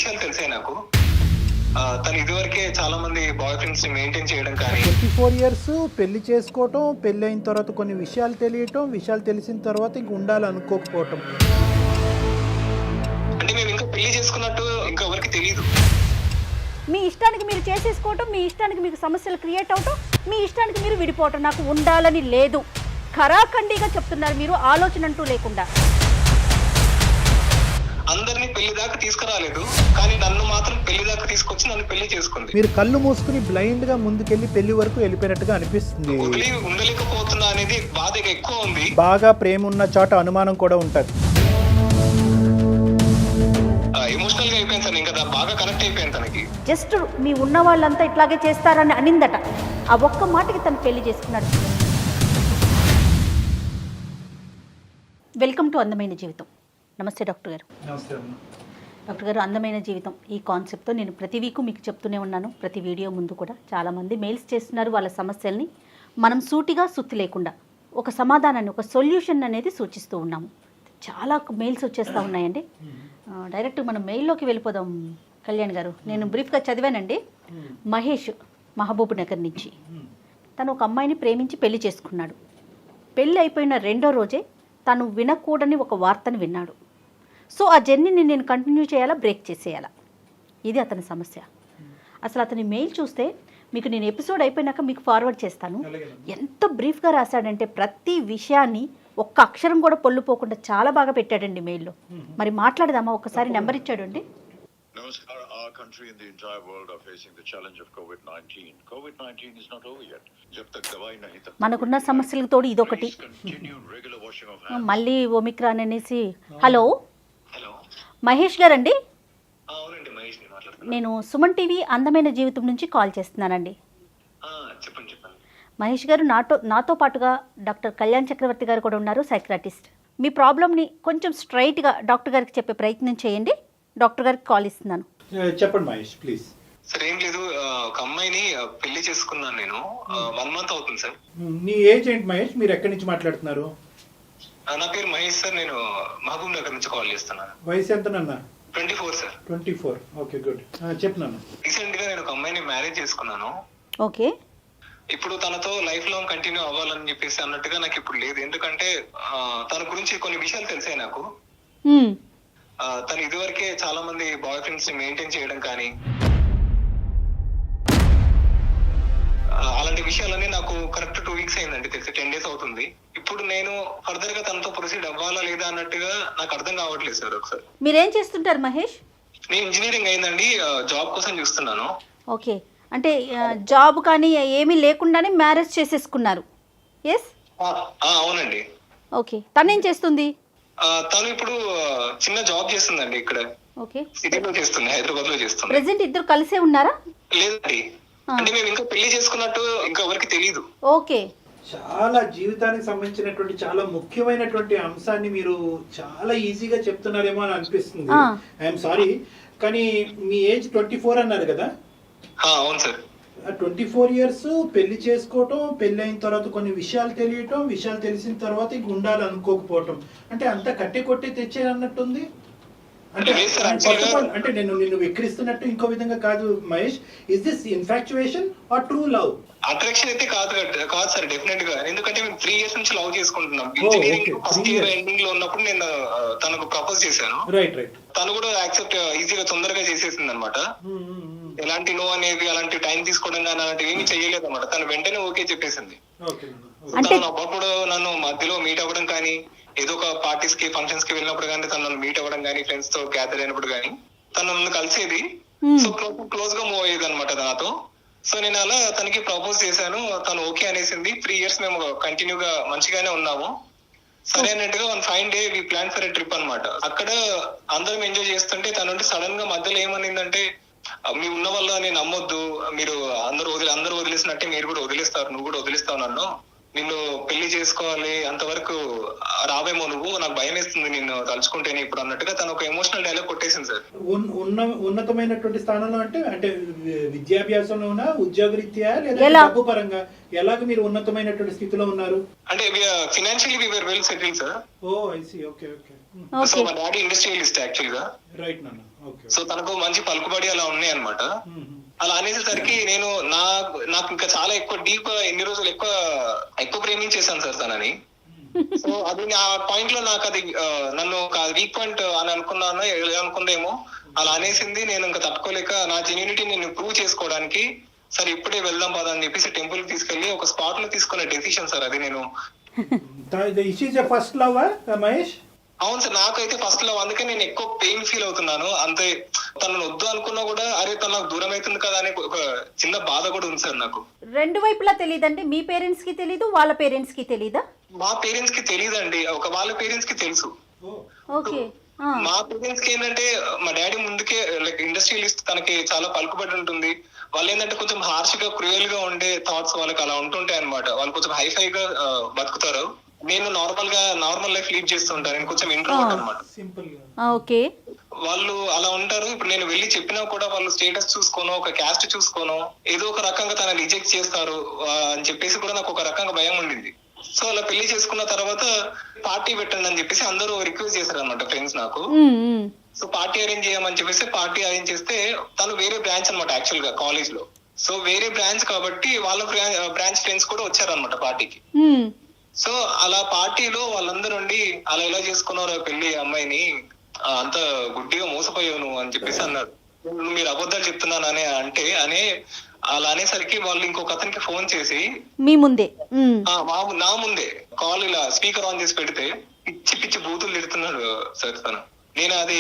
విషయాలు తెలిసాయి నాకు. తను ఇదివరకే చాలా మంది బాయ్ ఫ్రెండ్స్ ని మెయింటైన్ చేయడం కానీ 24 ఇయర్స్ పెళ్లి చేసుకోవటం, పెళ్లి అయిన తర్వాత కొన్ని విషయాలు తెలియటం, విషయాలు తెలిసిన తర్వాత ఇంక ఉండాలనుకోకపోవటం. అంటే మేము ఇంకా పెళ్లి చేసుకున్నట్టు ఇంకా ఎవరికి తెలియదు. మీ ఇష్టానికి మీరు చేసేసుకోవటం, మీ ఇష్టానికి మీకు సమస్యలు క్రియేట్ అవటం, మీ ఇష్టానికి మీరు విడిపోవటం, నాకు ఉండాలని లేదు. ఖరాఖండిగా చెప్తున్నారు మీరు, ఆలోచన అంటూ లేకుండా. అందరినీ పెళ్లి దాకా తీసుకురాలేదు, కానీ నన్ను మాత్రం పెళ్లి దాకా తీసుకొచ్చి నన్ను పెళ్లి చేసుకుంది. మీరు కళ్ళు మూసుకుని బ్లైండ్ గా ముందుకెళ్లి పెళ్లి వరకు వెళ్ళిపోయినట్టుగా అనిపిస్తుంది. వదిలి ఉండలేకపోతున్నా అనేది బాధ ఎక్కువ ఉంది. బాగా ప్రేమ ఉన్న చోట అనుమానం కూడా ఉంటది. ఎమోషనల్ గా అయిపోయింది సార్, ఇంకా బాగా కనెక్ట్ అయిపోయింది తనకి. జస్ట్ మీ ఉన్న వాళ్ళంతా ఇట్లాగే చేస్తారని అనిందట. ఆ ఒక్క మాటకి తను పెళ్లి చేసుకున్నాడు. వెల్కమ్ టు అందమైన జీవితం. నమస్తే డాక్టర్ గారు. డాక్టర్ గారు, అందమైన జీవితం ఈ కాన్సెప్ట్తో నేను ప్రతి వీకు మీకు చెప్తూనే ఉన్నాను. ప్రతి వీడియో ముందు కూడా చాలామంది మెయిల్స్ చేస్తున్నారు వాళ్ళ సమస్యల్ని. మనం సూటిగా సుత్తి లేకుండా ఒక సమాధానాన్ని, ఒక సొల్యూషన్ అనేది సూచిస్తూ ఉన్నాము. చాలా మెయిల్స్ వచ్చేస్తూ ఉన్నాయండి. డైరెక్ట్ మనం మెయిల్లోకి వెళ్ళిపోదాం. కళ్యాణ్ గారు, నేను బ్రీఫ్గా చదివానండి. మహేష్ మహబూబ్ నగర్ నుంచి తను ఒక అమ్మాయిని ప్రేమించి పెళ్లి చేసుకున్నాడు. పెళ్ళి అయిపోయిన రెండో రోజే తను వినకూడని ఒక వార్తను విన్నాడు. సో ఆ జర్నీని నేను కంటిన్యూ చేయాలా, బ్రేక్ చేసేయాలా, ఇది అతని సమస్య. అసలు అతని మెయిల్ చూస్తే మీకు నేను ఎపిసోడ్ అయిపోయినాక మీకు ఫార్వర్డ్ చేస్తాను. ఎంత బ్రీఫ్గా రాశాడంటే ప్రతి విషయాన్ని ఒక్క అక్షరం కూడా పొల్లుపోకుండా చాలా బాగా పెట్టాడండి మెయిల్లో. మరి మాట్లాడదామా? ఒకసారి నెంబర్ ఇచ్చాడు అండి. Namaskar. Our country and the entire world are facing the challenge of COVID-19. COVID-19 is not over yet. Jab tak dawai nahi tak మనకున్న సమస్యలకు తోడు ఇదొకటి. continue regular washing of hands. మళ్ళీ ఒమిక్రాన్ అనేసి. హలో హలో, మహేష్ గారండి, అవునండి మహేష్ ని మాట్లాడుతున్నాను. నేను సుమన్ టీవీ అందమైన జీవితం నుంచి కాల్ చేస్తున్నానండి. చెప్పండి. మహేష్ గారు, నాతో పాటుగా డాక్టర్ కళ్యాణ్ చక్రవర్తి గారు కూడా ఉన్నారు, సైక్రాటిస్ట్. మీ ప్రాబ్లమ్ని కొంచెం స్ట్రైట్గా డాక్టర్ గారికి చెప్పే ప్రయత్నం చేయండి. డాక్టర్ గారికి కాల్ ఇస్తున్నాను. చెప్పండి మహేష్ ప్లీజ్. సార్ ఏం లేదు, ఒక అమ్మాయిని పెళ్లి చేసుకున్నాను నేను. 1 month అవుతుంది సార్. నీ ఏజ్ ఏంటి మహేష్? మీరు ఎక్కడి నుంచి మాట్లాడుతున్నారు? నా పేరు మహేష్ సార్, నేను మహబూబ్ నగర్ నుంచి కాల్ చేస్తున్నాను. వయసు ఎంతనన్నా? 24 సార్. 24. Okay good. చెప్పినాను. రీసెంట్ గా నేను ఒక అమ్మాయిని మ్యారేజ్ చేసుకున్నాను. ఓకే. ఇప్పుడు తనతో లైఫ్ లాంగ్ కంటిన్యూ అవ్వాలని చెప్పేసి అన్నట్టుగా నాకు ఇప్పుడు లేదు. ఎందుకంటే తన గురించి కొన్ని విషయాలు తెలిసాయి నాకు. తను ఇదివరకే చాలా మంది బాయ్ ఫ్రెండ్స్ ని మెయింటైన్ చేయడం కానీ అలాంటి విషయాలన్నీ నాకు కరెక్ట్ 2 weeks అయిందండి, తెలిసి 10 days అవుతుంది. ఇప్పుడు నేను ఫర్దర్ గా తనతో ప్రొసీడ్ అవ్వాలా లేదా అన్నట్టుగా నాకు అర్థం కావట్లేదు సార్. ఒకసారి మీరేం చేస్తుంటారు మహేష్? నేను ఇంజనీరింగ్ అయిందండి, జాబ్ కోసం చూస్తున్నాను. ఓకే, అంటే జాబ్ కానీ ఏమీ లేకుండానే మ్యారేజ్ చేసేసుకున్నారు. ఎస్, అవునండి. ఓకే. తనేం చేస్తుంది? తను ఇప్పుడు చిన్న జాబ్ చేస్తుందండి, ఇక్కడ ఓకే, సిటీలో చేస్తుంది, హైదరాబాద్ లో చేస్తుంది. ప్రెసెంట్ ఇద్దరు కలిసే ఉన్నారా? లేదండి, అంటే మేము ఇంకా పెళ్లి చేసుకున్నట్టు ఇంకా ఎవరికి తెలియదు. ఓకే. చాలా జీవితానికి సంబంధించినటువంటి చాలా ముఖ్యమైనటువంటి అంశాన్ని మీరు చాలా ఈజీగా చెప్తున్నారేమో అని అనిపిస్తుంది. ఐఎమ్ సారీ, కానీ మీ ఏజ్ 24 అన్నారు కదా? అవును సార్. 24 ఇయర్స్ పెళ్లి చేసుకోవటం, పెళ్లి అయిన తర్వాత కొన్ని విషయాలు తెలియటం, విషయాలు తెలిసిన తర్వాత ఇంక ఉండాలనుకోకపోవటం, అంటే అంత కట్టి కొట్టి తెచ్చే అన్నట్టుంది. అంటే అంటే నేను నిన్ను విక్రిస్తున్నట్టు ఇంకో విధంగా కాదు Mahesh. Is this infatuation or true love? Attraction అయితే కాదు సార్, డెఫినెట్ గా. ఎందుకంటే మేము 3 years నుంచి లవ్ చేసుకుంటున్నాం. ఇంజనీరింగ్ ఫస్ట్ ఇయర్ ఎండింగ్ లో ఉన్నప్పుడు నేను తనకు ప్రపోజ్ చేశాను. రైట్. తను కూడా యాక్సెప్ట్ ఈజీగా తొందరగా చేసేసింది అనమాట. ఎలాంటి నో అనేది, అలాంటి టైం తీసుకోవడం కానీ అలాంటివి ఏమీ చెయ్యలేదు అనమాట. తను వెంటనే ఓకే చెప్పేసింది. తను అప్పుడు నన్ను మధ్యలో మీట్ అవ్వడం కానీ, ఏదో ఒక పార్టీస్ కి ఫంక్షన్స్ కి వెళ్ళినప్పుడు కానీ, తను నన్ను మీట్ అవ్వడం కానీ, ఫ్రెండ్స్ తో గ్యాదర్ అయినప్పుడు కానీ తను నన్ను కలిసేది. సో క్లోజ్ గా మూవ్ అయ్యేది అనమాట నాతో. సో నేను అలా తనకి ప్రపోజ్ చేశాను, తను ఓకే అనేసింది. 3 years మేము కంటిన్యూగా మంచిగానే ఉన్నాము. సరే అన్నట్టుగా one fine day we plan for a trip అనమాట. అక్కడ అందరం ఎంజాయ్ చేస్తుంటే తను సడన్ గా మధ్యలో ఏమనిందంటే, మీ ఉన్న వల్ల నేను నమ్మొద్దు, మీరు అందరూ వదిలేసినట్టే మీరు కూడా వదిలేస్తారు, నువ్వు కూడా వదిలేస్తావు నన్ను, నిన్ను పెళ్లి చేసుకోవాలి అంతవరకు రావేమో నువ్వు, నాకు భయం వేస్తుంది నిన్ను తలుచుకుంటేనే ఇప్పుడు అన్నట్టుగా తను ఒక ఎమోషనల్ డైలాగ్ కొట్టేసింది సార్. ఉన్నతమైనటువంటి స్థానంలో అంటే విద్యాభ్యాసంలోనా, ఉద్యోగరీత్యా లేదా డబ్బు పరంగా ఎలాగ మీరు ఉన్నతమైనటువంటి స్థితిలో ఉన్నారు? అంటే financially we were well settle sir. Oh I see. Okay okay. So మా డాడీ ఇండస్ట్రియలిస్ట్ యాక్చువల్ గా. రైట్ నాన్న. ఓకే. సో తనకు మంచి పలుకుబడి అలా ఉన్నాయి అన్నమాట. అలా అనేసరికి నేను నాకు ఇంకా చాలా ఎక్కువ డీప్ ఎన్ని రోజులు ఎక్కువ ప్రేమించేశాను సార్ తనని. సో అది ఆ పాయింట్ లో నాకు అది నన్ను ఒక వీక్ పాయింట్ అని అనుకున్నాను, అనుకుందేమో అలా అనేసింది. నేను ఇంకా తట్టుకోలేక నా జెన్యూనిటీ నేను ప్రూవ్ చేసుకోవడానికి సరే ఇప్పుడే వెళ్దాం పదా అని చెప్పేసి టెంపుల్ కి తీసుకెళ్లి ఒక స్పాట్ లో తీసుకున్న డెసిషన్ సార్ అది. నేను ఫస్ట్ లవ్ మహేష్? అవును సార్, నాకైతే ఫస్ట్ లవ్. అందుకే నేను ఎక్కువ పెయిన్ ఫీల్ అవుతున్నాను. అంతే తనను వద్దు అనుకున్నా కూడా అరే తను నాకు దూరం అవుతుంది కదా అని ఒక చిన్న బాధ కూడా ఉంది సార్ నాకు. రెండు వైపులా తెలియదండి, మీ పేరెంట్స్ కి తెలీదు, వాళ్ళ పేరెంట్స్ కి తెలీదా? మా పేరెంట్స్ కి తెలియదండి, వాళ్ళ పేరెంట్స్ కి తెలుసు. ఓకే. మా పేరెంట్స్ కి ఏంటంటే మా డాడీ ముందుకే లైక్ ఇండస్ట్రియలిస్ట్, తనకి చాలా పలుకుబడి ఉంటుంది. వాళ్ళు ఏంటంటే కొంచెం హార్ష్ గా క్రూయల్ గా ఉండే థాట్స్ వాళ్ళకి అలా ఉంటుంటాయి అనమాట. వాళ్ళు కొంచెం హైఫై గా బతుకుతారు. నేను నార్మల్ లైఫ్ లీడ్ చేస్తుంటాను. నేను కొంచెం ఇంట్రోవర్ట్ అనమాట. ఓకే. వాళ్ళు అలా ఉంటారు. ఇప్పుడు నేను వెళ్ళి చెప్పినా కూడా వాళ్ళు స్టేటస్ చూసుకోను, ఒక క్యాస్ట్ చూసుకోను, ఏదో ఒక రకంగా తన రిజెక్ట్ చేస్తారు అని చెప్పేసి కూడా నాకు ఒక రకంగా భయం ఉండింది. సో అలా పెళ్లి చేసుకున్న తర్వాత పార్టీ పెట్టండి అని చెప్పేసి అందరూ రిక్వెస్ట్ చేశారు అనమాట ఫ్రెండ్స్ నాకు. సో పార్టీ అరేంజ్ చేయమని చెప్పేసి పార్టీ అరేంజ్ చేస్తే తను వేరే బ్రాంచ్ అనమాట యాక్చువల్ గా కాలేజ్ లో. సో వేరే బ్రాంచ్ కాబట్టి వాళ్ళ బ్రాంచ్ ఫ్రెండ్స్ కూడా వచ్చారనమాట పార్టీకి. సో అలా పార్టీలో వాళ్ళందరూ ఉండి అలా ఎలా చేసుకున్నారు పెళ్లి అమ్మాయిని, అంత గుడ్డిగా మోసపోయావు నువ్వు అని చెప్పేసి అన్నారు. మీరు అబద్ధాలు చెప్తున్నాను అనే అలా అనేసరికి వాళ్ళు ఇంకొక అతనికి ఫోన్ చేసి మీ ముందే నా ముందే కాల్ ఇలా స్పీకర్ ఆన్ చేసి పెడితే పిచ్చి బూతులు తిడుతున్నాడు సార్ తను. నేను అది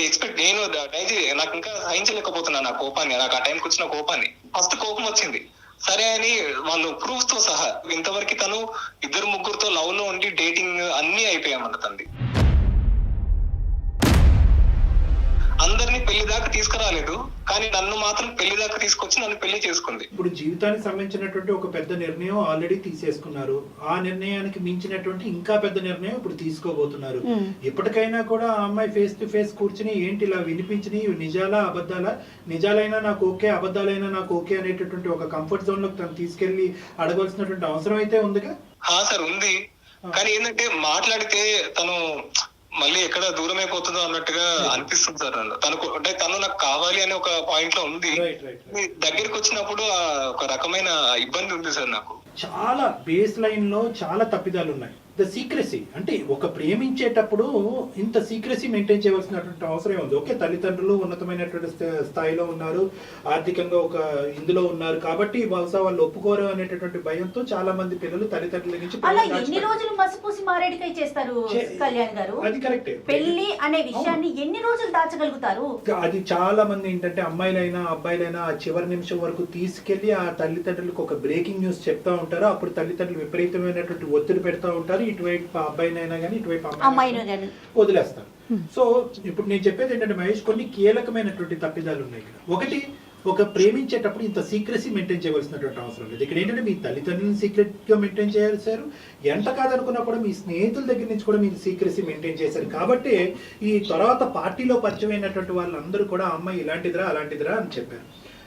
నాకు ఇంకా సహించలేకపోతున్నాను నా కోపాన్ని, నాకు ఆ టైంకి వచ్చిన కోపాన్ని. ఫస్ట్ కోపం వచ్చింది, సరే అని వాళ్ళు ప్రూఫ్ తో సహా ఇంతవరకు తను 2-3తో లవ్ లో ఉండి డేటింగ్ అన్ని అయిపోయామన్న తండ్రి. అందరినీ పెళ్లి దాకా తీసుకురాలేదు, కానీ నన్ను మాత్రం పెళ్లి దాకా తీసుకొచ్చి నన్ను పెళ్లి చేసుకుంది. ఇప్పుడు జీవితానికి సంబంధించినటువంటి ఒక పెద్ద నిర్ణయం ఆల్రెడీ తీసేసుకున్నారు. ఆ నిర్ణయానికి మించినటువంటి ఇంకా పెద్ద నిర్ణయం ఇప్పుడు తీసుకోబోతున్నారు. ఎప్పటికైనా కూడా ఆ అమ్మాయి ఫేస్ టు ఫేస్ కూర్చుని ఏంటి ఇలా వినిపించిని నిజాలా అబద్ధాలా, నిజాలైనా నాకు ఓకే, అబద్ధాలైనా నాకు ఓకే అనేటటువంటి ఒక కంఫర్ట్ జోన్ లోకి తను తీసుకెళ్లి అడగవలసినటువంటి అవసరం అయితే ఉందిగా? సార్ ఉంది, కానీ ఏంటంటే మాట్లాడితే తను మళ్ళీ ఎక్కడ దూరం అయిపోతుందో అన్నట్టుగా అనిపిస్తుంది సార్. తను నాకు కావాలి అనే ఒక పాయింట్ లో ఉంది. దగ్గరికి వచ్చినప్పుడు ఒక రకమైన ఇబ్బంది ఉంది సార్ నాకు. చాలా బేస్ లైన్ లో చాలా తప్పిదాలు ఉన్నాయి. ద సీక్రెసీ అంటే ఒక ప్రేమించేటప్పుడు ఇంత సీక్రెసీ మెయింటైన్ చేయవలసినటువంటి అవసరం ఉంది. ఓకే, తల్లిదండ్రులు ఉన్నతమైనటువంటి స్థాయిలో ఉన్నారు, ఆర్థికంగా ఒక ఇందులో ఉన్నారు కాబట్టి బహుశా వాళ్ళు ఒప్పుకోరు అనేటటువంటి భయంతో చాలా మంది పిల్లలు తల్లిదండ్రుల నుంచి ఎన్ని రోజులు మసిపూసి మారేడికాయ చేస్తారు కళ్యాణ్ గారు? అది కరెక్టే. పెళ్లి అనే విషయాన్ని ఎన్ని రోజులు దాచగలుగుతారు? అది చాలా మంది ఏంటంటే అమ్మాయిలైనా అబ్బాయిలైనా ఆ చివరి నిమిషం వరకు తీసుకెళ్లి ఆ తల్లిదండ్రులకు ఒక బ్రేకింగ్ న్యూస్ చెప్తా ఉంటారు. అప్పుడు తల్లిదండ్రులు విపరీతమైనటువంటి ఒత్తిడి పెడతా ఉంటారు. ఇటువైపు అబ్బాయినైనా కానీ ఇటువైపు అమ్మాయినైనా కానీ వదిలేస్తారు. సో ఇప్పుడు నేను చెప్పేది ఏంటంటే మహేష్, కొన్ని కీలకమైనటువంటి తప్పిదాలు ఉన్నాయి ఇక్కడ. ఒకటి, ఒక ప్రేమించేటప్పుడు ఇంత సీక్రెసీ మెయింటైన్ చేయవలసినటువంటి అవసరం లేదు. ఇక్కడ ఏంటంటే మీ తల్లిదండ్రులను సీక్రెట్ గా మెయింటైన్ చేశారు, ఎంత కాదనుకున్నా కూడా మీ స్నేహితుల దగ్గర నుంచి కూడా మీరు సీక్రెసీ మెయింటైన్ చేశారు. కాబట్టి ఈ తర్వాత పార్టీలో పరిచయం అయినటువంటి వాళ్ళందరూ కూడా అమ్మాయి ఇలాంటిదిరా అలాంటిదిరా అని చెప్పారు.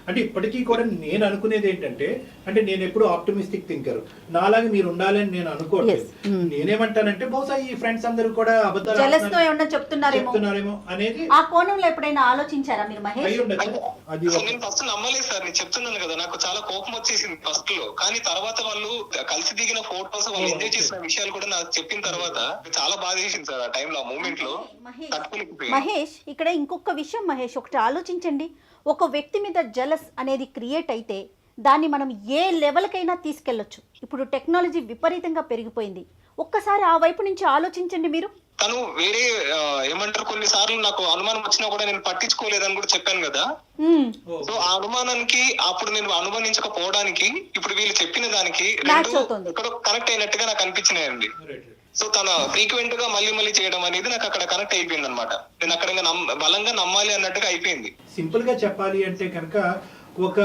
అంటే ఇప్పటికీ కూడా నేను అనుకునేది ఏంటంటే, అంటే నేను ఎప్పుడు ఆప్టిమిస్టిక్ థింకర్, నాలాగా మీరు ఉండాలని నేను అనుకోవట్లేదు. నేనేమంటానంటే బహుశా ఈ ఫ్రెండ్స్ అందరూ కూడా అబద్ధాలు చెప్తున్నారేమో అనేది ఆ కోణంలో ఎప్పుడైనా ఆలోచించారా మీరు మహేష్? అది నేను ఫస్ట్ నమ్మలేదు సార్, నేను చెప్తున్నాను కదా, నాకు చాలా కోపం వచ్చేసింది ఫస్ట్ లో. కానీ తర్వాత వాళ్ళు కలిసి దిగిన ఫోటోస్, వాళ్ళు ఎంజాయ్ చేసిన విషయాలు కూడా నాకు చెప్పిన తర్వాత చాలా బాధ చేసింది సార్ ఆ టైంలో, ఆ మూమెంట్ లో. మహేష్, ఇక్కడ ఇంకొక విషయం మహేష్, ఒకటి ఆలోచించండి. ఒక వ్యక్తి మీద జలస్ అనేది క్రియేట్ అయితే దాన్ని మనం ఏ లెవెల్కైనా తీసుకెళ్లొచ్చు. ఇప్పుడు టెక్నాలజీ విపరీతంగా పెరిగిపోయింది. ఒక్కసారి ఆ వైపు నుంచి ఆలోచించండి మీరు. తను వేరే ఏమంటారు, కొన్నిసార్లు నాకు అనుమానం వచ్చినా కూడా నేను పట్టించుకోలేదని కూడా చెప్పాను కదా. సో ఆ అనుమానానికి అప్పుడు నేను అనుమానించకపోవడానికి ఇప్పుడు వీళ్ళు చెప్పిన దానికి ఇక్కడ కనెక్ట్ అయినట్టుగా నాకు అనిపించినాయండి. సో తన ఫ్రీక్వెంట్ గా మళ్ళీ చేయడం అనేది నాకు అక్కడ కనెక్ట్ అయిపోయింది అనమాట. నేను అక్కడ బలంగా నమ్మాలి అన్నట్టుగా అయిపోయింది. సింపుల్ గా చెప్పాలి అంటే కనుక ఒక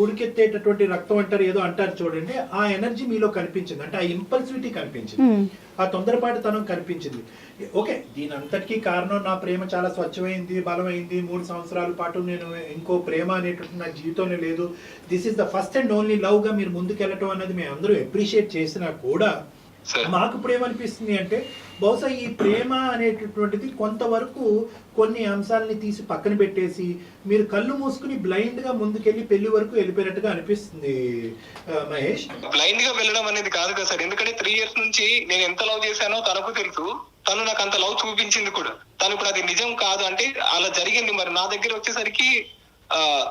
ఉడికెత్తేటటువంటి రక్తం అంటారు, ఏదో అంటారు చూడండి, ఆ ఎనర్జీ మీలో కనిపించింది. అంటే ఆ ఇంపల్సివిటీ కనిపించింది, ఆ తొందరపాటుతనం కనిపించింది. ఓకే, దీని అంతటికీ కారణం నా ప్రేమ చాలా స్వచ్ఛమైంది, బలమైంది, 3 సంవత్సరాల పాటు నేను ఇంకో ప్రేమ అనేటువంటి నా జీవితంలో లేదు, this is the first and only love గా మీరు ముందుకెళ్ళటం అన్నది మేము అందరూ అప్రిషియేట్ చేసినా కూడా మాకు ఇప్పుడు ఏమనిపిస్తుంది అంటే బహుశా ఈ ప్రేమ అనేటటువంటిది కొంతవరకు కొన్ని అంశాలని తీసి పక్కన పెట్టేసి మీరు కళ్ళు మూసుకుని బ్లైండ్ గా ముందుకెళ్ళి పెళ్లి వరకు వెళ్ళిపోయినట్టుగా అనిపిస్తుంది. మహేష్, బ్లైండ్ గా వెళ్ళడం అనేది కాదు కదా సార్, ఎందుకంటే 3 years నుంచి నేను ఎంత లవ్ చేశానో తనకు తెలుసు, తను నాకు అంత లవ్ చూపించింది కూడా. తను ఇప్పుడు అది నిజం కాదు అంటే అలా జరిగింది. మరి నా దగ్గర వచ్చేసరికి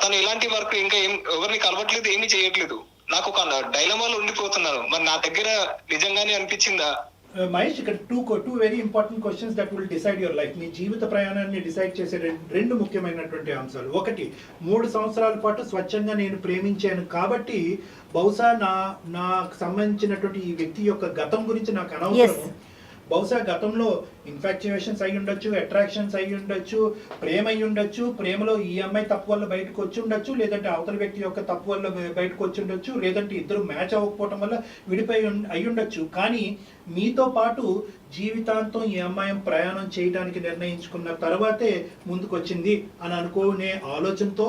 తను ఎలాంటి వర్క్ ఇంకా ఎవరిని కలవట్లేదు, ఏమీ చేయట్లేదు, నాకు ఒక డైలమాలో ఉండిపోతున్నాను. మరి నా దగ్గర నిజంగానే అనిపించిందా? మహేష్, ఇక్కడ two very important questions that will decide your life. మీ జీవిత ప్రయాణాన్ని డిసైడ్ చేసే రెండు ముఖ్యమైనటువంటి అంశాలు. ఒకటి, 3 సంవత్సరాల పాటు స్వచ్ఛంగా నేను ప్రేమించాను కాబట్టి బహుశా నాకు సంబంధించినటువంటి ఈ వ్యక్తి యొక్క గతం గురించి నాకు అనవసరం. బహుశా గతంలో ఇన్ఫాక్చుయేషన్స్ అయి ఉండొచ్చు, అట్రాక్షన్స్ అయి ఉండొచ్చు, ప్రేమ అయి ఉండొచ్చు, ప్రేమలో ఈ అమ్మాయి తప్పు వల్ల బయటకు వచ్చి ఉండొచ్చు, లేదంటే అవతల వ్యక్తి యొక్క తప్పు వల్ల బయటకు వచ్చి ఉండొచ్చు, లేదంటే ఇద్దరు మ్యాచ్ అవ్వకపోవటం వల్ల విడిపోయి అయి ఉండొచ్చు. కానీ మీతో పాటు జీవితాంతం ఈ అమ్మాయి ప్రయాణం చేయడానికి నిర్ణయించుకున్న తర్వాతే ముందుకొచ్చింది అని అనుకునే ఆలోచనతో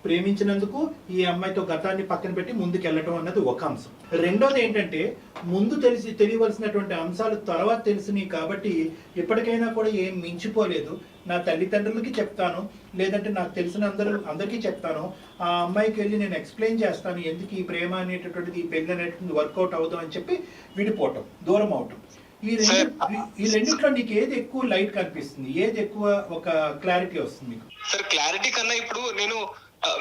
ప్రేమించినందుకు ఈ అమ్మాయితో గతాన్ని పక్కన పెట్టి ముందుకెళ్ళటం అన్నది ఒక అంశం. రెండోది ఏంటంటే ముందు తెలియవలసినటువంటి అంశాలు తర్వాత తెలిసినాయి కాబట్టి ఇప్పటికైనా కూడా ఏం మించిపోలేదు. నా తల్లిదండ్రులకి చెప్తాను, లేదంటే నాకు తెలిసిన అందరికీ చెప్తాను, ఆ అమ్మాయికి వెళ్ళి నేను ఎక్స్ప్లెయిన్ చేస్తాను ఎందుకు ఈ ప్రేమ అనేటటువంటిది, ఈ పెళ్లి అనేటువంటిది వర్కౌట్ అవుతాం అని చెప్పి విడిపోవటం, దూరం అవటం. ఈ రెండిట్లో నీకు ఏది ఎక్కువ లైట్ కనిపిస్తుంది, ఏది ఎక్కువ ఒక క్లారిటీ వస్తుంది మీకు? సార్, క్లారిటీ కన్నా ఇప్పుడు నేను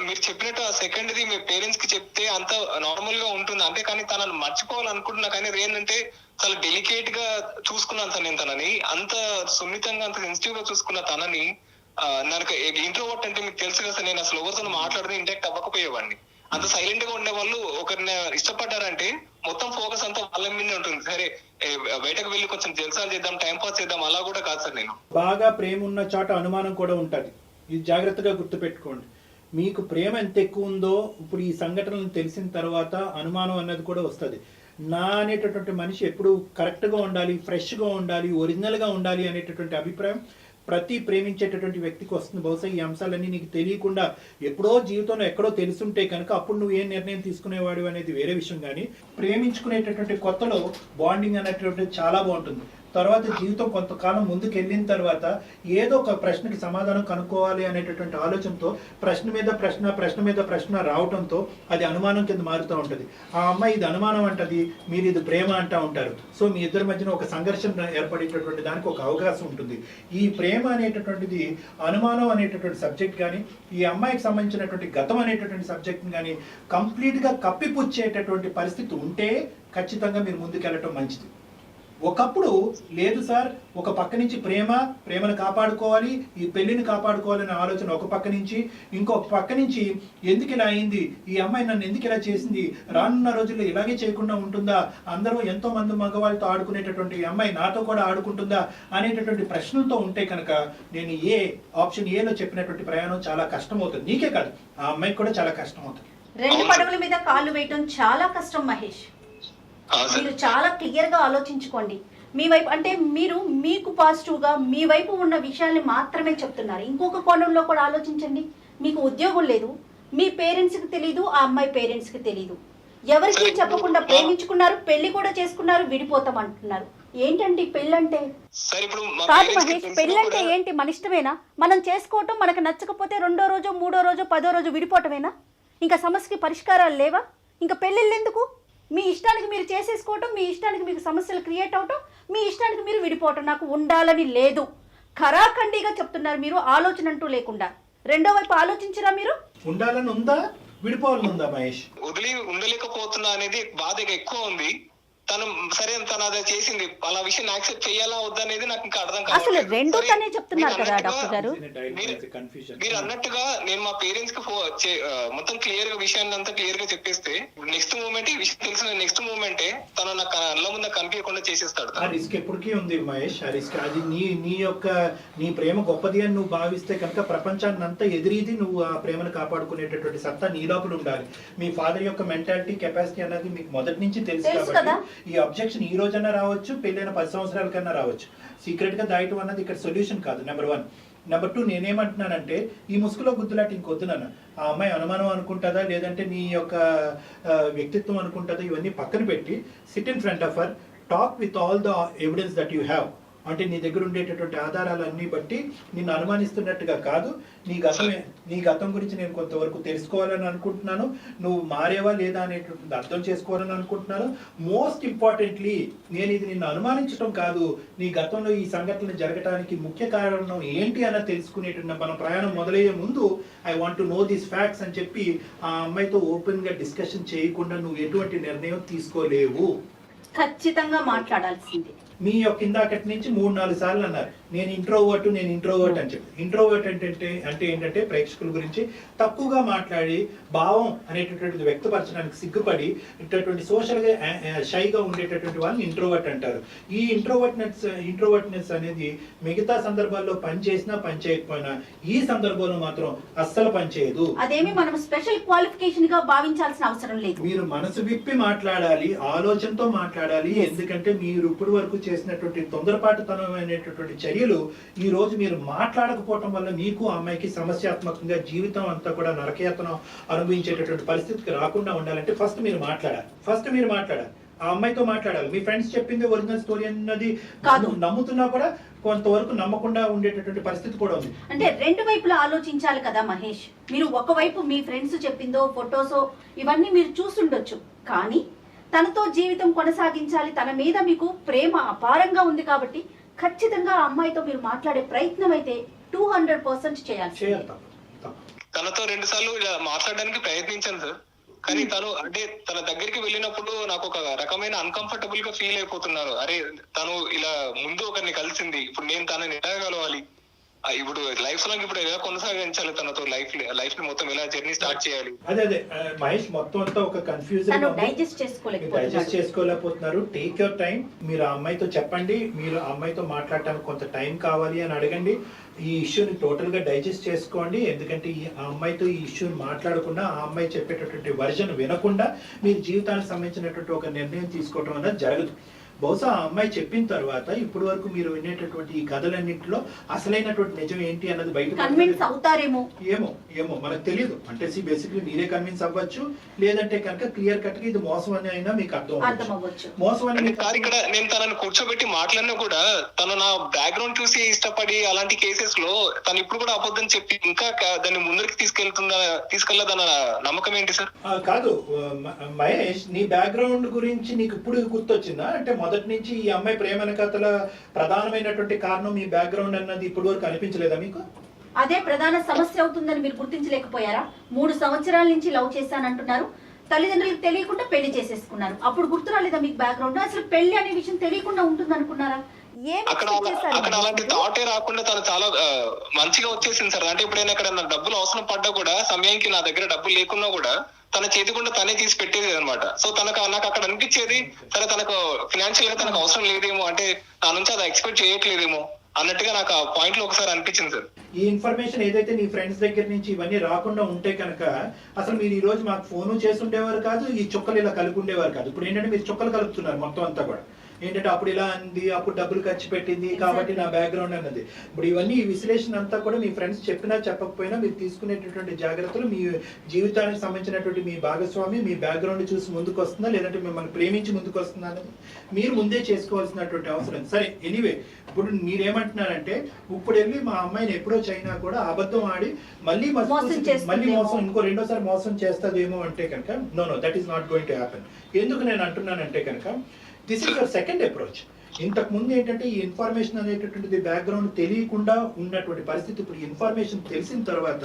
మీరు చెప్పినట్టు ఆ సెకండ్ది మీ పేరెంట్స్ కి చెప్తే అంత నార్మల్ గా ఉంటుంది అంటే, కానీ తనను మర్చిపోవాలనుకుంటున్నా. కానీ ఏంటంటే చాలా డెలికేట్ గా చూసుకున్నాను సార్ నేను తనని, అంత సున్నితంగా అంత సెన్సిటివ్ గా చూసుకున్న తనని. నాకు ఇంట్రోవర్ట్ అంటే మీకు తెలుసు కదా సార్, నేను అసలు ఎవరితో మాట్లాడితే ఇంటాక్ట్ అవ్వకపోయేవాడిని. అంత సైలెంట్ గా ఉండే వాళ్ళు ఒకరిని ఇష్టపడ్డారంటే మొత్తం ఫోకస్ అంతా వాళ్ళ మీద ఉంటుంది. సరే బయటకు వెళ్ళి కొంచెం జల్సాలు చేద్దాం, టైం పాస్ చేద్దాం, అలా కూడా కాదు సార్. నేను బాగా ప్రేమ ఉన్న చోట అనుమానం కూడా ఉంటది, ఇది జాగ్రత్తగా గుర్తుపెట్టుకోండి. మీకు ప్రేమ ఎంత ఎక్కువ ఉందో ఇప్పుడు ఈ సంఘటనలు తెలిసిన తర్వాత అనుమానం అన్నది కూడా వస్తుంది. నా అనేటటువంటి మనిషి ఎప్పుడు కరెక్ట్గా ఉండాలి, ఫ్రెష్గా ఉండాలి, ఒరిజినల్గా ఉండాలి అనేటటువంటి అభిప్రాయం ప్రతి ప్రేమించేటటువంటి వ్యక్తికి వస్తుంది. బహుశా ఈ అంశాలన్నీ నీకు తెలియకుండా ఎప్పుడో జీవితంలో ఎక్కడో తెలుసుంటే కనుక అప్పుడు నువ్వు ఏం నిర్ణయం తీసుకునేవాడు అనేది వేరే విషయం. కానీ ప్రేమించుకునేటటువంటి కొత్తలో బాండింగ్ అనేటటువంటిది చాలా బాగుంటుంది. తర్వాత జీవితం కొంతకాలం ముందుకు వెళ్ళిన తర్వాత ఏదో ఒక ప్రశ్నకి సమాధానం కనుక్కోవాలి అనేటటువంటి ఆలోచనతో ప్రశ్న మీద ప్రశ్న రావడంతో అది అనుమానం కింద మారుతూ ఉంటుంది. ఆ అమ్మాయి ఇది అనుమానం అంటది, మీరు ఇది ప్రేమ అంటూ ఉంటారు. సో మీ ఇద్దరి మధ్యన ఒక సంఘర్షణ ఏర్పడేటటువంటి దానికి ఒక అవకాశం ఉంటుంది. ఈ ప్రేమ అనేటటువంటిది అనుమానం అనేటటువంటి సబ్జెక్ట్ కానీ, ఈ అమ్మాయికి సంబంధించినటువంటి గతం అనేటటువంటి సబ్జెక్ట్ని కానీ కంప్లీట్గా కప్పిపుచ్చేటటువంటి పరిస్థితి ఉంటే ఖచ్చితంగా మీరు ముందుకెళ్ళటం మంచిది. ఒకప్పుడు లేదు సార్, ఒక పక్క నుంచి ప్రేమను కాపాడుకోవాలి, ఈ పెళ్లిని కాపాడుకోవాలనే ఆలోచన ఒక పక్క నుంచి, ఇంకొక పక్క నుంచి ఎందుకు ఇలా అయింది, ఈ అమ్మాయి నన్ను ఎందుకు ఇలా చేసింది, రానున్న రోజుల్లో ఇలాగే చేయకుండా ఉంటుందా, అందరూ ఎంతో మంది మగవాళ్ళతో ఆడుకునేటటువంటి ఈ అమ్మాయి నాతో కూడా ఆడుకుంటుందా అనేటటువంటి ప్రశ్నలతో ఉంటే కనుక నేను ఆప్షన్ ఏలో చెప్పినటువంటి ప్రయాణం చాలా కష్టం అవుతుంది. నీకే కాదు, ఆ అమ్మాయికి కూడా చాలా కష్టం అవుతుంది. 2 పడవల మీద కాళ్ళు వేయటం చాలా కష్టం మహేష్. మీరు చాలా క్లియర్ గా ఆలోచించుకోండి. మీ వైపు అంటే మీరు మీకు పాజిటివ్ గా మీ వైపు ఉన్న విషయాల్ని మాత్రమే చెప్తున్నారు. ఇంకొక కోణంలో కూడా ఆలోచించండి. మీకు ఉద్యోగం లేదు, మీ పేరెంట్స్ కి తెలీదు, ఆ అమ్మాయి పేరెంట్స్ కి తెలీదు, ఎవరికి చెప్పకుండా ప్రేమించుకున్నారు, పెళ్లి కూడా చేసుకున్నారు, విడిపోతాం అంటున్నారు. ఏంటండి పెళ్ళంటే? కాదు మహేష్, పెళ్ళంటే ఏంటి? మన ఇష్టమేనా? మనం చేసుకోవటం, మనకు నచ్చకపోతే 2వ రోజు 3వ రోజు 10వ రోజు విడిపోవటమేనా? ఇంకా సమస్యకి పరిష్కారాలు లేవా? ఇంకా పెళ్ళిళ్ళు ఎందుకు? మీ ఇష్టానికి మీరు చేసేసుకోవటం, మీ ఇష్టానికి మీకు సమస్యలు క్రియేట్ అవటం, మీ ఇష్టానికి మీరు విడిపోవటం. నాకు ఉండాలని లేదు, ఖరాఖండిగా చెప్తున్నారు మీరు, ఆలోచన అంటూ లేకుండా. రెండో వైపు ఆలోచించరా మీరు? ఉండాలని ఉందా, విడిపోవాలని ఉందా మహేష్? వదిలి ఉండలేకపోతున్నా అనేది బాధ ఎక్కువ ఉంది. తను సరే తను అది చేసింది, అలా విషయం యాక్సెప్ట్ చేయాలా వద్దా అనేది నాకు ఇంకా అర్థం అసలు కావట్లేదు. రెండో సరే, తనే చెప్తున్నారు కదా డాక్టర్ గారు. మీరు అన్నట్టుగా నేను మా పేరెంట్స్ కి మొత్తం క్లియర్ గా విషయాన్ని అంతా క్లియర్ గా చెప్పేస్తే నెక్స్ట్ మూమెంట్ ఈ విషయం తెలిసిన నెక్స్ట్ మూమెంటే తను నా కళ్ళ ముందు కనిపించకుండా చేసేస్తాడు. ఆ రిస్క్ ఎప్పటికీ ఉంది మహేష్, ఆ రిస్క్ అది నీ ప్రేమ గొప్పది అని నువ్వు భావిస్తే కనుక ప్రపంచాన్ని అంతా ఎదిరిది నువ్వు ఆ ప్రేమను కాపాడుకునేటటువంటి సత్తా నీ లోపల ఉండాలి. మీ ఫాదర్ యొక్క మెంటాలిటీ కెపాసిటీ అనేది మీకు మొదటి నుంచి తెలుసు కాబట్టి ఈ అబ్జెక్షన్ ఈ రోజన్నా రావచ్చు, పెళ్ళైన 10 సంవత్సరాల కన్నా రావచ్చు. సీక్రెట్ గా దాయటం అన్నది ఇక్కడ సొల్యూషన్ కాదు. నెంబర్ 1. నెంబర్ 2, నేనేమంటున్నానంటే ఈ ముసుగులో గుద్దులాట ఇంకొద్దు నాన్న. ఆ అమ్మాయి అనుమానం అనుకుంటుందా లేదంటే నీ యొక్క వ్యక్తిత్వం అనుకుంటుందా, ఇవన్నీ పక్కన పెట్టి SIT in front of her, talk with all the evidence that you have. అంటే నీ దగ్గర ఉండేటటువంటి ఆధారాలన్నీ బట్టి నిన్ను అనుమానిస్తున్నట్టుగా కాదు, నీ గతం గురించి నేను కొంతవరకు తెలుసుకోవాలని అనుకుంటున్నాను, నువ్వు మారేవా లేదా అనేటువంటిది అర్థం చేసుకోవాలని అనుకుంటున్నాను. మోస్ట్ ఇంపార్టెంట్లీ నేను ఇది నిన్ను అనుమానించడం కాదు, నీ గతంలో ఈ సంఘటనలు జరగడానికి ముఖ్య కారణం ఏంటి అన్న తెలుసుకునేటువంటి మన ప్రయాణం మొదలయ్యే ముందు I want to know these facts అని చెప్పి ఆ అమ్మాయితో ఓపెన్ గా డిస్కషన్ చేయకుండా నువ్వు ఎటువంటి నిర్ణయం తీసుకోలేవు. ఖచ్చితంగా మాట్లాడాల్సింది. మీ యొక్క ఇందాకటి నుంచి 3-4 సార్లు అన్నారు నేను ఇంట్రోవర్ట్ అని చెప్పి. ఇంట్రోవర్ట్ అంటే ఏంటంటే ప్రేక్షకుల గురించి తక్కువగా మాట్లాడి భావం అనేటటువంటిది వ్యక్తపరచడానికి సిగ్గుపడి ఇటువంటి సోషల్ గా షైగా ఉండేటటువంటి వాళ్ళని ఇంట్రోవర్ట్ అంటారు. ఈ ఇంట్రోవర్ట్నెస్ అనేది మిగతా సందర్భాల్లో పనిచేసినా పనిచేయకపోయినా ఈ సందర్భంలో మాత్రం అస్సలు పనిచేయదు. అదేమి మనం స్పెషల్ క్వాలిఫికేషన్ గా భావించాల్సిన అవసరం లేదు. మీరు మనసు విప్పి మాట్లాడాలి, ఆలోచనతో మాట్లాడాలి. ఎందుకంటే మీరు ఇప్పటి వరకు చేసినటువంటి తొందరపాటుతనమైనటువంటి చర్యలు ఈ రోజు మీరు మాట్లాడకపోవటం వల్ల మీకు అమ్మాయికి సమస్యాత్మకంగా జీవితం అంతా కూడా నరకయాతన అనుభవించేటటువంటి పరిస్థితికి రాకుండా ఉండాలంటే ఫస్ట్ మీరు మాట్లాడాలి. ఆ అమ్మాయితో మాట్లాడాలి. మీ ఫ్రెండ్స్ చెప్పింది ఒరిజినల్ స్టోరీ అన్నది కాదు, నమ్ముతున్నా కూడా కొంతవరకు నమ్మకుండా ఉండేటటువంటి పరిస్థితి కూడా ఉంది. అంటే రెండు వైపులా ఆలోచించాలి కదా మహేష్. మీరు ఒకవైపు మీ ఫ్రెండ్స్ చెప్పిందో ఫొటోసో ఇవన్నీ మీరు చూసుండొచ్చు, కానీ తనతో జీవితం కొనసాగించాలి, తన మీద మీకు ప్రేమ అపారంగా ఉంది కాబట్టి ఖచ్చితంగా ఆ అమ్మాయితో మీరు మాట్లాడే ప్రయత్నం అయితే 200% చేయాలి. తనతో 2 సార్లు ఇలా మాట్లాడడానికి ప్రయత్నించాను సార్, కానీ తను అంటే తన దగ్గరికి వెళ్ళినప్పుడు నాకు ఒక రకమైన అన్కంఫర్టబుల్ గా ఫీల్ అయిపోతున్నాను. అరే తను ఇలా ముందు ఒకరిని కలిసింది, ఇప్పుడు నేను తనని ఎలా కలవాలి, ఇప్పుడు లైఫ్ లాంగ్ ఇప్పుడు ఎలా కొనసాగించాలి, తనతో లైఫ్ ని మొత్తం ఎలా జర్నీ స్టార్ట్ చేయాలి. అదే మహేష్ మొత్తం అంతా ఒక కన్ఫ్యూజన్, డైజెస్ట్ చేసుకోలేకపోతున్నారు. Take your time. మీరు ఆ అమ్మాయితో చెప్పండి, మీరు ఆ అమ్మాయితో మాట్లాడటానికి కొంత టైం కావాలి అని అడగండి. ఈ ఇష్యూని టోటల్ గా డైజెస్ట్ చేసుకోండి. ఎందుకంటే ఆ అమ్మాయితో ఈ ఇష్యూని మాట్లాడకుండా ఆ అమ్మాయి చెప్పేటటువంటి వర్జన్ వినకుండా మీరు జీవితానికి సంబంధించినటువంటి ఒక నిర్ణయం తీసుకోవటం అనేది జరగదు. బహుశా ఆ అమ్మాయి చెప్పిన తర్వాత ఇప్పటి వరకు మీరు వినేటటువంటి ఈ కథలన్నింటిలో అసలైనటువంటి నిజం ఏంటి అన్నది బయట కన్విన్స్ అవుతారేమో. ఏమో మనకు తెలియదు. అంటే బేసిక్లీ మీరే కన్విన్స్ అవ్వచ్చు, లేదంటే కనుక క్లియర్ కట్ గా ఇది మోసం అని అయినా మీకు అర్థం అవ్వచ్చు. మోసం అని ఇక్కడ నేను తనను కూర్చోబెట్టి మాట్లాడినా కూడా తను నా బ్యాక్గ్రౌండ్ చూసి ఇష్టపడి అలాంటి కేసెస్ లో తను ఇప్పుడు కూడా అబద్ధం చెప్పి ఇంకా దాన్ని ముందరికి తీసుకెళ్లదన్న నమ్మకం ఏంటి సార్? కాదు మహేష్, నీ బ్యాక్గ్రౌండ్ గురించి నీకు ఇప్పుడు గుర్తొచ్చిందా? అంటే మొదటి నుంచి ఈ అమ్మాయి ప్రేమ కథల ప్రధానమైనటువంటి కారణం మీ బ్యాక్గ్రౌండ్ అన్నది ఇప్పటి వరకు అనిపించలేదా మీకు? అదే ప్రధాన సమస్య అవుతుందని మీరు గుర్తించలేకపోయారా? 3 సంవత్సరాల నుంచి లవ్ చేశానంటున్నారు, తల్లిదండ్రులకు తెలియకుండా పెళ్లి చేసేసుకున్నారు. అప్పుడు గుర్తు రాలేదా మీకు బ్యాక్గ్రౌండ్? అసలు పెళ్లి అనే విషయం తెలియకుండా ఉంటుంది అనుకున్నారా? అక్కడ అలాంటి థాటే రాకుండా తను చాలా మంచిగా వచ్చేసింది సార్. అంటే ఎప్పుడైనా అక్కడ నాకు డబ్బులు అవసరం పడ్డా కూడా సమయానికి నా దగ్గర డబ్బులు లేకున్నా కూడా తన చేతి కూడా తనే తీసి పెట్టేది అనమాట. సో నాకు అక్కడ అనిపించేది సరే తనకు ఫినాన్షియల్ గా తనకు అవసరం లేదేమో, అంటే నా నుంచి అది ఎక్స్పెక్ట్ చేయట్లేదేమో అన్నట్టుగా నాకు ఆ పాయింట్ లో ఒకసారి అనిపించింది సార్. ఈ ఇన్ఫర్మేషన్ ఏదైతే నీ ఫ్రెండ్స్ దగ్గర నుంచి ఇవన్నీ రాకుండా ఉంటే కనుక అసలు మీరు ఈ రోజు మాకు ఫోను చేసి ఉండేవారు కాదు, ఈ చుక్కలు ఇలా కలిపి ఉండేవారు కాదు. ఇప్పుడు ఏంటంటే మీరు చుక్కలు కలుపుతున్నారు మొత్తం అంతా కూడా. ఏంటంటే అప్పుడు ఇలా అంది, అప్పుడు డబ్బులు ఖర్చు పెట్టింది కాబట్టి నా బ్యాక్గ్రౌండ్ అన్నది. ఇప్పుడు ఇవన్నీ ఈ విశ్లేషణ అంతా కూడా మీ ఫ్రెండ్స్ చెప్పినా చెప్పకపోయినా మీరు తీసుకునేటటువంటి జాగ్రత్తలు మీ జీవితానికి సంబంధించినటువంటి మీ భాగస్వామి మీ బ్యాక్గ్రౌండ్ చూసి ముందుకు వస్తుందా లేదంటే మిమ్మల్ని ప్రేమించి ముందుకు వస్తుందా అనేది మీరు ముందే చేసుకోవాల్సినటువంటి అవసరం. సరే ఎనీవే, ఇప్పుడు మీరేమంటున్నారంటే ఇప్పుడు వెళ్ళి మా అమ్మాయిని ఎప్పుడో చైనా కూడా అబద్ధం ఆడి మళ్ళీ మోసం ఇంకో రెండోసారి మోసం చేస్తుందేమో అంటే కనుక know that is not going to happen. ఎందుకు నేను అంటున్నానంటే కనుక this is your second approach. ఇంతకు ముందు ఏంటంటే ఈ ఇన్ఫర్మేషన్ అనేటటువంటిది బ్యాక్గ్రౌండ్ తెలియకుండా ఉన్నటువంటి పరిస్థితి. ఇప్పుడు ఇన్ఫర్మేషన్ తెలిసిన తర్వాత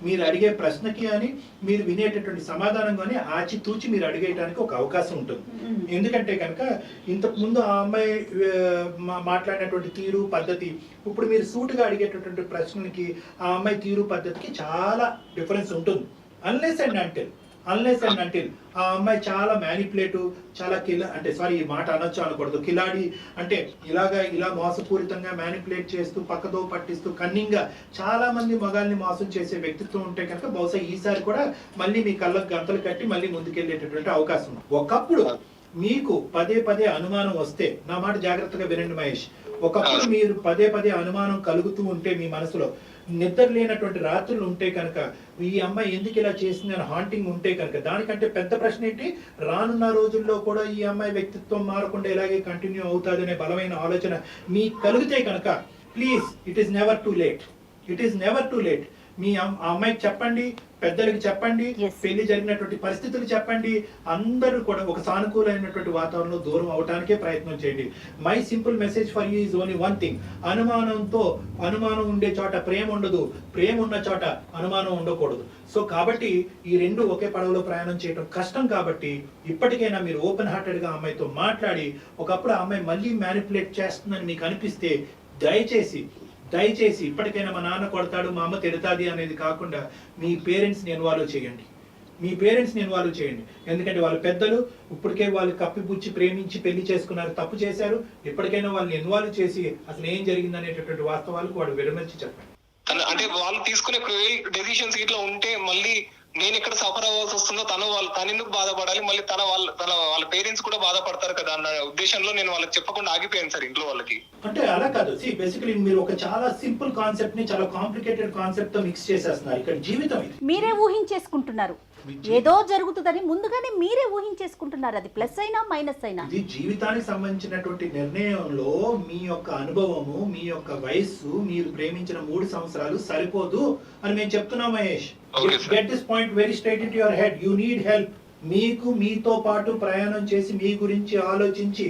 మీరు అడిగే ప్రశ్నకి అని మీరు వినేటటువంటి సమాధానం కానీ ఆచితూచి మీరు అడిగేయడానికి ఒక అవకాశం ఉంటుంది. ఎందుకంటే కనుక ఇంతకు ముందు ఆ అమ్మాయి మాట్లాడినటువంటి తీరు పద్ధతి, ఇప్పుడు మీరు సూటుగా అడిగేటటువంటి ప్రశ్నలకి ఆ అమ్మాయి తీరు పద్ధతికి చాలా డిఫరెన్స్ ఉంటుంది. అన్లెస్ అండ్ అంటిల్ ఆ అమ్మాయి చాలా మ్యానిపులేటివ్, చాలా ఈ మాట అనొచ్చు అనకూడదు, కిలాడి అంటే ఇలా మోసపూరితంగా మ్యానిపులేట్ చేస్తూ పక్కదో పట్టిస్తూ కన్నింగ్గా చాలా మంది మగాల్ని మోసం చేసే వ్యక్తిత్వం ఉంటే కనుక బహుశా ఈసారి కూడా మళ్ళీ మీ కళ్ళకు గంతలు కట్టి మళ్ళీ ముందుకెళ్ళేటటువంటి అవకాశం ఉంది. ఒకప్పుడు మీకు పదే అనుమానం వస్తే, నా మాట జాగ్రత్తగా వినండి మహేష్, ఒకప్పుడు మీరు పదే అనుమానం కలుగుతూ ఉంటే మీ మనసులో నిద్ర లేనటువంటి రాత్రులు ఉంటే కనుక ఈ అమ్మాయి ఎందుకు ఇలా చేసింది అని హాంటింగ్ ఉంటే కనుక దానికంటే పెద్ద ప్రశ్న ఏంటి, రానున్న రోజుల్లో కూడా ఈ అమ్మాయి వ్యక్తిత్వం మారకుండా ఇలాగే కంటిన్యూ అవుతుంది అనే బలమైన ఆలోచన మీకు కలిగితే కనుక please it is never too late. మీ అమ్మాయికి చెప్పండి, పెద్దలకి చెప్పండి, పెళ్లి జరిగినటువంటి పరిస్థితులు చెప్పండి, అందరూ కూడా ఒక సానుకూలమైనటువంటి వాతావరణంలో దూరం అవడానికే ప్రయత్నం చేయండి. My simple message for you is only one thing, అనుమానం ఉండే చోట ప్రేమ ఉండదు, ప్రేమ ఉన్న చోట అనుమానం ఉండకూడదు. సో కాబట్టి ఈ రెండు ఒకే పడవలో ప్రయాణం చేయడం కష్టం. కాబట్టి ఇప్పటికైనా మీరు ఓపెన్ హార్టెడ్ గా అమ్మాయితో మాట్లాడి, ఒకప్పుడు ఆ అమ్మాయి మళ్ళీ మ్యానిపులేట్ చేస్తుందని మీకు అనిపిస్తే దయచేసి ఇప్పటికైనా మా నాన్న కొడతాడు, మా అమ్మ తిడతాది అనేది కాకుండా మీ పేరెంట్స్ని ఇన్వాల్వ్ చేయండి. ఎందుకంటే వాళ్ళ పెద్దలు ఇప్పటికే వాళ్ళు కప్పిపుచ్చి ప్రేమించి పెళ్లి చేసుకున్నారు, తప్పు చేశారు. ఇప్పటికైనా వాళ్ళని ఇన్వాల్వ్ చేసి అసలు ఏం జరిగింది అనేటటువంటి వాస్తవాలకు వాడు విడమర్చి చెప్పండి. అంటే వాళ్ళు తీసుకునే డెసిషన్స్ ఇట్లా ఉంటే మళ్ళీ నేను ఎక్కడ సఫర్ అవ్వాల్సి వస్తుందో తను ఎందుకు బాధపడాలి, మళ్ళీ వాళ్ళ పేరెంట్స్ కూడా బాధపడతారు కదా అన్న ఉద్దేశంలో నేను వాళ్ళకి చెప్పకుండా ఆగిపోయాను సార్ ఇంట్లో వాళ్ళకి. అంటే అలా కాదు, బేసికలీ మీరు ఒక చాలా సింపుల్ కాన్సెప్ట్ ని చాలా కాంప్లికేటెడ్ కాన్సెప్ట్ తో మిక్స్ చేసేస్తున్నారు. ఇక్కడ జీవితం మీరే ఊహించేసుకుంటున్నారు, ఏదో జరుగుతుందని ముందుగానే మీరే ఊహించేసుకుంటున్నారు. అది ప్లస్ అయినా మైనస్ అయినా ఇది జీవితానికి సంబంధించినటువంటి నిర్ణయంలో మీ యొక్క అనుభవము, మీ యొక్క వయస్సు, మీరు ప్రేమించిన 3 సంవత్సరాలు సరిపోదు అని మేము చెప్తున్నాం Mahesh. Get this point very straight in your head. You need help. మీతో పాటు ప్రయాణం చేసి మీ గురించి ఆలోచించి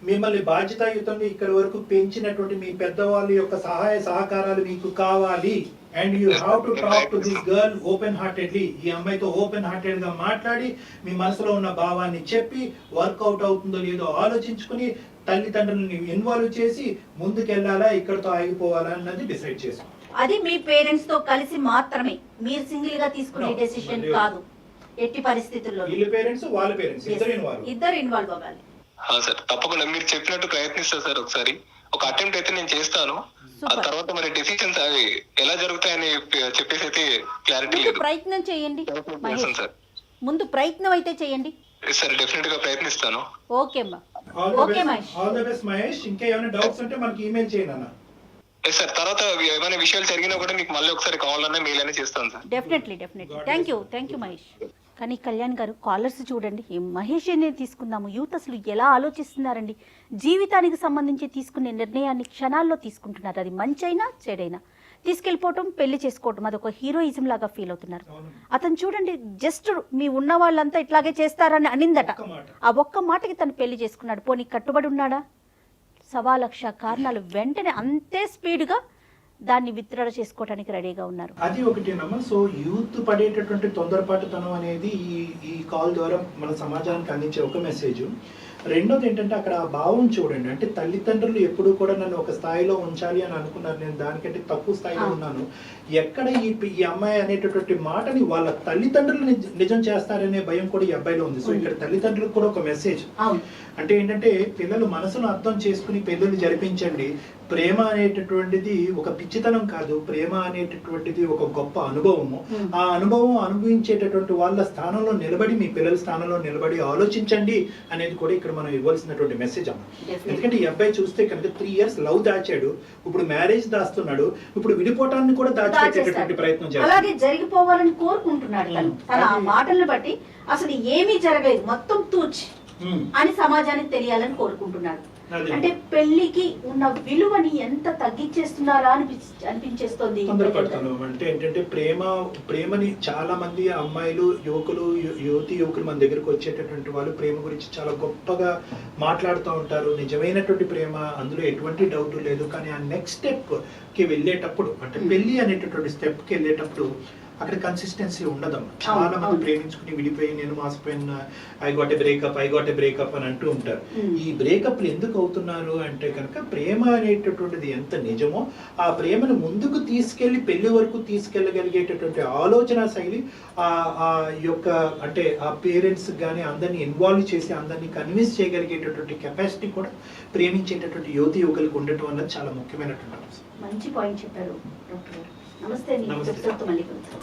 మిమ్మల్ని బాధ్యతాయుతంగా ఇక్కడి వరకు పెంచినటువంటి మీ పెద్దవాళ్ళ యొక్క సహాయ సహకారాలు మీకు కావాలి. And you have to talk to this girl open heartedly. ఈ అమ్మాయితో ఓపెన్ హార్టెడ్ గా మాట్లాడి మీ మనసులో ఉన్న భావాన్ని చెప్పి వర్కౌట్ అవుతుందో లేదో ఆలోచించుకుని తల్లిదండ్రులని ఇన్వాల్వ్ చేసి ముందుకెళ్లాలా, ఇక్కడతో ఆగిపోవాలా అన్నది డిసైడ్ చేసుకోండి. అది మీ పేరెంట్స్ తో కలిసి మాత్రమే, మీరు సింగిల్ గా తీసుకునే డెసిషన్ కాదు. ఎట్టి పరిస్థితుల్లో వీళ్ళ పేరెంట్స్ వాళ్ళ పేరెంట్స్ ఇద్దరు ఇన్వాల్వ్ అవ్వాలి. సార్ తప్పకుండా మీరు చెప్పినట్టు ప్రయత్నిస్తా సార్. ఒకసారి ఒక అటెంప్ట్ అయితే నేను చేస్తాను. ఆ తర్వాత మరి డెసిషన్స్ అవి ఎలా జరుగుతాయని చెప్పేసి అయితే క్లారిటీ లేదు. ప్రయత్నం చేయండి ముందు ప్రయత్నం అయితే చేయండి సార్. డెఫినెట్ గా ప్రయత్నిస్తాను. ఓకే అమ్మా. All the best Mahesh. ఇంకా ఏమైనా డౌట్స్ ఉంటే మనకి ఈమెయిల్ చేయండి అన్న. సార్ తర్వాత ఏమైనా విషయాలు జరిగినా కూడా మీకు మళ్ళీ ఒకసారి కావాలన్నా మెయిల్ అనేది చేస్తాను sir. Definitely. Thank you Mahesh. కానీ కళ్యాణ్ గారు, కాలర్స్ చూడండి, మహేష్ అనేది తీసుకుందాము. యూత్ అసలు ఎలా ఆలోచిస్తున్నారండి, జీవితానికి సంబంధించి తీసుకునే నిర్ణయాన్ని క్షణాల్లో తీసుకుంటున్నారు. అది మంచైనా చెడైనా తీసుకెళ్ళిపోవటం, పెళ్లి చేసుకోవటం, అదొక హీరోయిజం లాగా ఫీల్ అవుతున్నారు. అతను చూడండి, జస్ట్ మీ ఉన్న వాళ్ళంతా ఇట్లాగే చేస్తారని అనిందట. ఆ ఒక్క మాటకి తను పెళ్లి చేసుకున్నాడు. పోనీ కట్టుబడి ఉన్నాడా? 1,00,000 కారణాలు వెంటనే అంతే స్పీడ్గా దాన్ని విత్డ్రా చేసుకోవడానికి రెడీగా ఉన్నారు. అది ఒకటేనమ్మా. సో యూత్ పడేటటువంటి తొందరపాటుతనం అనేది ఈ కాల్ ద్వారా మన సమాజానికి అందించే ఒక మెసేజ్. రెండోది ఏంటంటే అక్కడ ఆ భావం చూడండి. అంటే తల్లిదండ్రులు ఎప్పుడు కూడా నన్ను ఒక స్థాయిలో ఉంచాలి అని అనుకున్నారు, నేను దానికంటే తక్కువ స్థాయిలో ఉన్నాను. ఎక్కడ ఈ అమ్మాయి అనేటటువంటి మాటని వాళ్ళ తల్లిదండ్రులు నిజం చేస్తారనే భయం కూడా ఈ అబ్బాయిలో ఉంది. సో ఇక్కడ తల్లిదండ్రులకు కూడా ఒక మెసేజ్ అంటే ఏంటంటే, పిల్లలు మనసును అర్థం చేసుకుని పెళ్ళిళ్ళు జరిపించండి. ప్రేమ అనేటటువంటిది ఒక పిచ్చితనం కాదు, ప్రేమ అనేటటువంటిది ఒక గొప్ప అనుభవము. ఆ అనుభవం అనుభవించేటటువంటి వాళ్ళ స్థానంలో నిలబడి, మీ పిల్లల స్థానంలో నిలబడి ఆలోచించండి అనేది కూడా ఇక్కడ మనం ఇవ్వాల్సినటువంటి మెసేజ్ అమ్మ. ఎందుకంటే ఈ అబ్బాయి చూస్తే కనుక 3 years లవ్ దాచాడు, ఇప్పుడు మ్యారేజ్ దాస్తున్నాడు, ఇప్పుడు విడిపోవటాన్ని కూడా దాచిపెట్టేటటువంటి ప్రయత్నం చేస్తాడు. అలాగే జరిగిపోవాలని కోరుకుంటున్నాడు తన మాటలను బట్టి. అసలు ఏమీ జరగలేదు, మొత్తం తూచి అని సమాజానికి తెలియాలని కోరుకుంటున్నాడు. అదే. అంటే పెళ్లికి ఉన్న విలువని ఎంత తగ్గించేస్తున్నారా అనిపించేస్తుంది. తొందరపడతాను. అంటే ఏంటంటే ప్రేమని చాలా మంది అమ్మాయిలు, యువకులు మన దగ్గరకు వచ్చేటటువంటి వాళ్ళు ప్రేమ గురించి చాలా గొప్పగా మాట్లాడుతూ ఉంటారు. నిజమైనటువంటి ప్రేమ, అందులో ఎటువంటి డౌట్ లేదు. కానీ ఆ నెక్స్ట్ స్టెప్ కి వెళ్ళేటప్పుడు, అంటే పెళ్లి అనేటటువంటి స్టెప్ కి వెళ్ళేటప్పుడు అక్కడ కన్సిస్టెన్సీ ఉండదమ్మా. చాలా మంది ప్రేమించుకుని విడిపోయి నేను మాసిపోయిన ఐ గాట్ ఏ బ్రేకప్ అని అంటూ ఉంటారు. ఈ బ్రేకప్లు ఎందుకు అవుతున్నారు అంటే కనుక ప్రేమ అనేటటువంటిది ఎంత నిజమో ఆ ప్రేమను ముందుకు తీసుకెళ్లి పెళ్లి వరకు తీసుకెళ్లగలిగేటటువంటి ఆలోచన శైలి ఆ యొక్క అంటే ఆ పేరెంట్స్ కానీ అందరినీ ఇన్వాల్వ్ చేసి అందరినీ కన్విన్స్ చేయగలిగేటటువంటి కెపాసిటీ కూడా ప్రేమించేటటువంటి యువకులకు ఉండటం అన్నది చాలా ముఖ్యమైనటువంటి అంశం. మంచి పాయింట్ చెప్పారు డాక్టర్ గారు. నమస్తే. నమస్తే. మళ్ళీ కలుద్దాం.